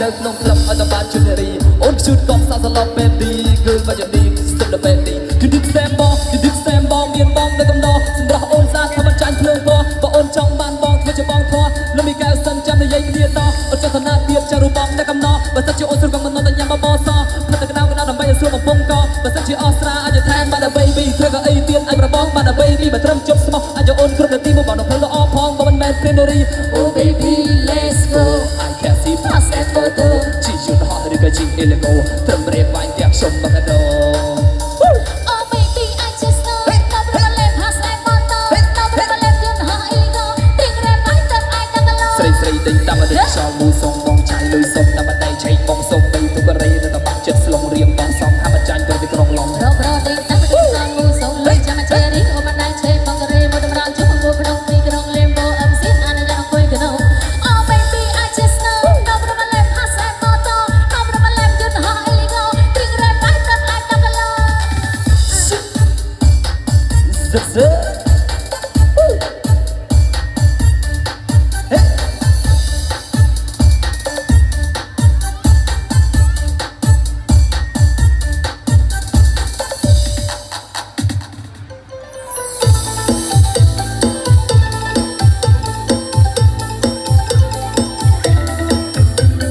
នៅក្នុងក្លឹបអត្តបានជូនរីអូនជូនកំសាសឡប់បែបទីគឺបាច់នេះស្ទើរបែបទីគឺឌីផ្សេងបងគឺឌីផ្សេងបងមានបងនៅកំណោសម្រាប់អូនសាថាមិនចាញ់ភ្លើងបងបើអូនចង់បានបងធ្វើជាបងធေါ်លំមីកែវសិនចាំនិយាយគ្នាតអូនចង់ឋានៈទៀតចារូបបងនៅកំណោបើសិនជាអូនស្រួលកំណត់តែញ៉ាំបបសផ្លិតកណ្ដៅដើម្បីឲ្យស្រួលកំពុងកបើសិនជាអស្ត្រាអាចថែមបានដល់ baby ធ្វើក៏អីទៀតឲ្យប្របងបានដល់ baby បើត្រឹមជប់ស្មោះអាចអូនគ្រប់នាទីមកបងនៅផ្លូវល្អផងបើមិនមែន scenery oh baby let's go I can see past that photo ជីយន្តហោះឬក៏ជីអេលីម៉ូត្រឹមរៀបវាយផ្ទះខ្ញុំបកាដូOh baby I just know no problem past that photo no problem យន្តហោះអេលីម៉ូទីក្រែមឲ្យទឹកអាចដល់ឡូស្រីស្រីដេញតាមរយៈខ្យល់មូសុំបងឆៃលុយសុំតាមដៃឆៃបងសុំទៅទុករេទៅបាក់ចិត្តស្លងរៀងបងសំហាមចាញ់ទៅទីក្រុងឡងរករដេញតាមរយៈខ្យល់មូសុំលុយចាំជេរីអូមិនដៃឆៃបងករេមកតម្រង់ជុំមកក្នុងទីក្រុងលេមបូអឹមស៊ីនអានយ៉ាងអង្គុយកណូ Oh baby I just know no problem past that photo no problem យន្តហោះអេលីម៉ូទីក្រែមឲ្យទឹកអាចដល់ឡូ Zip